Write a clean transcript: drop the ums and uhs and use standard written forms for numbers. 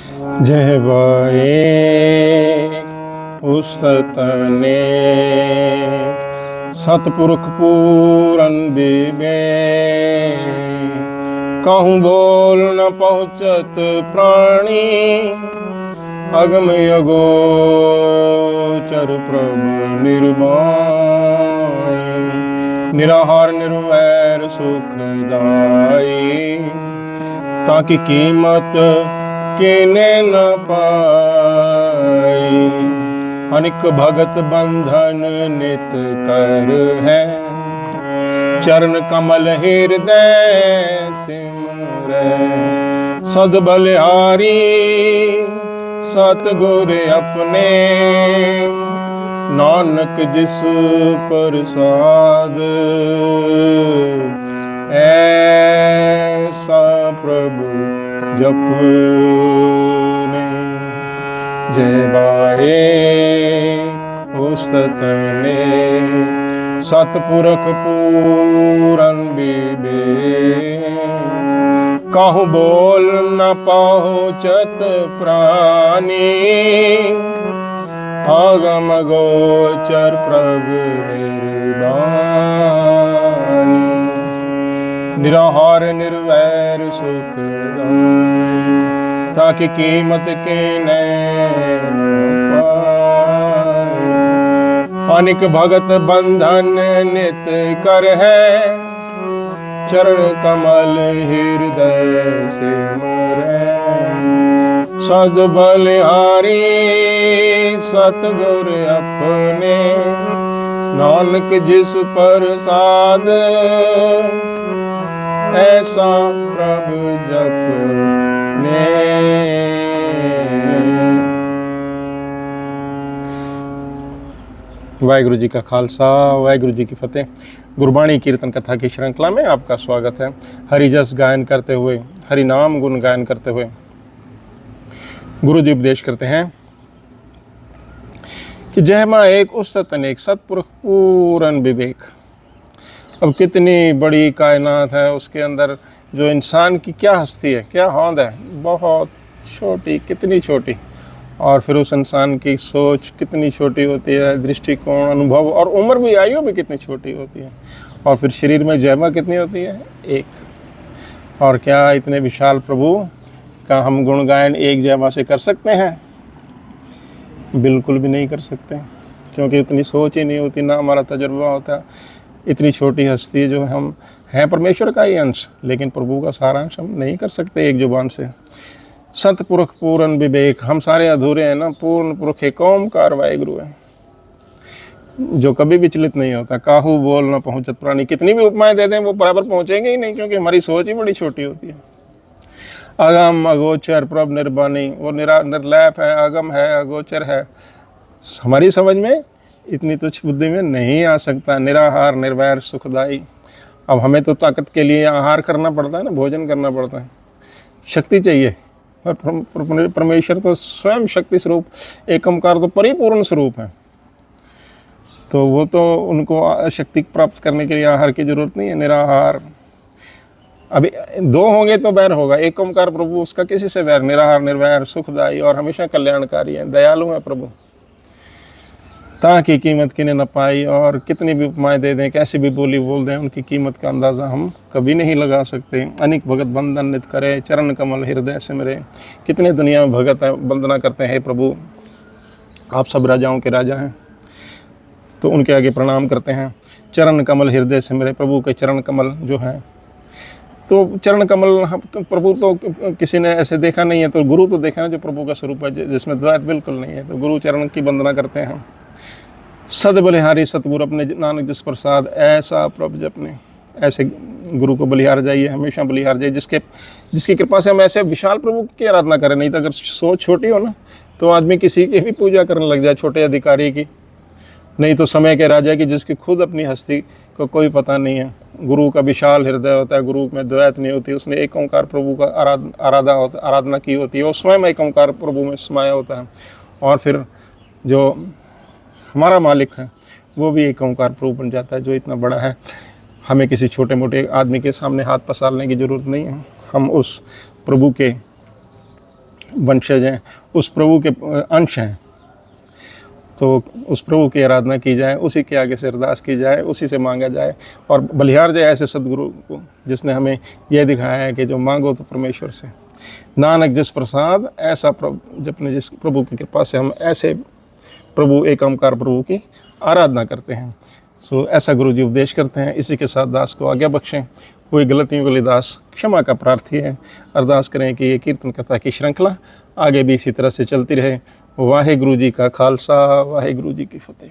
जय बाएक उस्तने सतपुरख पूरन विवेक। कहूँ बोल न पहुँचत प्राणी, अगम अगोचर प्रभु निर्वाणी। निराहार निर्वैर सुखदाई, ताकि कीमत किने न पाई। अनिक भगत बंधन नित कर है, चरण कमल हृदय सिमरै। सद बलिहारी सतगुर अपने, नानक जिस प्रसाद ऐसा प्रभु जपने। जय बाएक उस्तने सतपुरख पूरन विवेक। कहूँ बोल न पहुँचत प्राणी, अगम गोचर प्रभु निर्वाणी। निराहार निर्वैर सुखदाई, ताकि कीमत के न पाए। अनिक भगत बंधन नित कर है, चरण कमल हृदय सिमरै। सद बलिहारी सतगुर अपने, नानक जिस प्रसाद ऐसा प्रभु जपने। वाहिगुरु जी का खालसा, वाहिगुरु जी की फतेह। गुरबाणी कीर्तन कथा की श्रृंखला में आपका स्वागत है। हरि जस गायन करते हुए, हरि नाम गुण गायन करते हुए गुरु जी उपदेश करते हैं कि जय माँ एक उस्तत अनेक सतपुरख पूरन विवेक। अब कितनी बड़ी कायनात है, उसके अंदर जो इंसान की क्या हस्ती है, क्या होंद है, बहुत छोटी, कितनी छोटी। और फिर उस इंसान की सोच कितनी छोटी होती है, दृष्टिकोण, अनुभव और उम्र भी, आयु भी कितनी छोटी होती है। और फिर शरीर में जयमा कितनी होती है, एक। और क्या इतने विशाल प्रभु का हम गुण गायन एक जयमा से कर सकते हैं? बिल्कुल भी नहीं कर सकते, क्योंकि इतनी सोच ही नहीं होती, ना हमारा तजुर्बा होता। इतनी छोटी हस्ती जो हम हैं परमेश्वर का ही अंश, लेकिन प्रभु का सारांश हम नहीं कर सकते एक जुबान से। सतपुरख पूर्ण विवेक, हम सारे अधूरे हैं ना। पूर्ण पुरख एक ओमकार वाहिगुरु है, जो कभी विचलित नहीं होता। काहू बोल न पहुँचत प्राणी, कितनी भी उपमाएं दे दें वो बराबर पहुँचेंगे ही नहीं, क्योंकि हमारी सोच ही बड़ी छोटी होती है। अगम अगोचर प्रभ निर्वाणी, वो निर्लैप है, अगम है, अगोचर है, हमारी समझ में इतनी तुच्छ बुद्धि में नहीं आ सकता। निराहार निर्वैर सुखदाई। अब हमें तो ताकत के लिए आहार करना पड़ता है ना, भोजन करना पड़ता है, शक्ति चाहिए। और परमेश्वर तो स्वयं शक्ति स्वरूप, एक ओंकार तो परिपूर्ण स्वरूप है, तो वो तो उनको शक्ति प्राप्त करने के लिए आहार की जरूरत नहीं है। निराहार, अभी दो होंगे तो बैर होगा। एक ओंकार प्रभु, उसका किसी से बैर। निराहार निर्वैर सुखदाई, और हमेशा कल्याणकारी है, दयालु है प्रभु। ताकि कीमत किने न पाई, और कितनी भी उपमाएं दे दें, कैसी भी बोली बोल दें, उनकी कीमत का अंदाज़ा हम कभी नहीं लगा सकते। अनिक भगत बंधन नित करे, चरण कमल हृदय सिमरै। कितने दुनिया में भगत है, वंदना करते हैं, प्रभु आप सब राजाओं के राजा हैं, तो उनके आगे प्रणाम करते हैं। चरण कमल हृदय सिमरै, प्रभु के चरण कमल जो हैं, तो चरण कमल प्रभु तो किसी ने ऐसे देखा नहीं है, तो गुरु तो देखा है जो प्रभु का स्वरूप है, जिसमें द्वैत बिल्कुल नहीं है, तो गुरु चरण की वंदना करते हैं। सद बलिहारी सतगुरु अपने, नानक जिस प्रसाद ऐसा प्रभु जपने। ऐसे गुरु को बलिहार जाइए, हमेशा बलिहार जाइए, जिसकी कृपा से हम ऐसे विशाल प्रभु की आराधना करें। नहीं तो अगर सोच छोटी हो ना, तो आदमी किसी की भी पूजा करने लग जाए, छोटे अधिकारी की, नहीं तो समय के राजा की, जिसकी खुद अपनी हस्ती को कोई पता नहीं है। गुरु का विशाल हृदय होता है, गुरु में द्वैत नहीं होती, उसने एक ओंकार प्रभु का आराधना की होती है, वो स्वयं एक ओंकार प्रभु में समाया होता है। और फिर जो हमारा मालिक है वो भी एक ओंकार प्रभु बन जाता है, जो इतना बड़ा है। हमें किसी छोटे मोटे आदमी के सामने हाथ पसारने की ज़रूरत नहीं है। हम उस प्रभु के वंशज हैं, उस प्रभु के अंश हैं, तो उस प्रभु की आराधना की जाए, उसी के आगे से अरदास की जाए, उसी से मांगा जाए और बलिहार जाए ऐसे सदगुरु को जिसने हमें यह दिखाया है कि जो मांगो तो परमेश्वर से। नानक जिस प्रसाद ऐसा प्रभु, जपने जिस प्रभु की कृपा से हम ऐसे प्रभु एक ओंकार प्रभु की आराधना करते हैं। सो ऐसा गुरु जी उपदेश करते हैं। इसी के साथ दास को आज्ञा बख्शें। कोई गलतियों के लिए दास क्षमा का प्रार्थी है। अरदास करें कि ये कीर्तन कथा की श्रृंखला आगे भी इसी तरह से चलती रहे। वाहे गुरु जी का खालसा, वाहे गुरु जी की फतेह।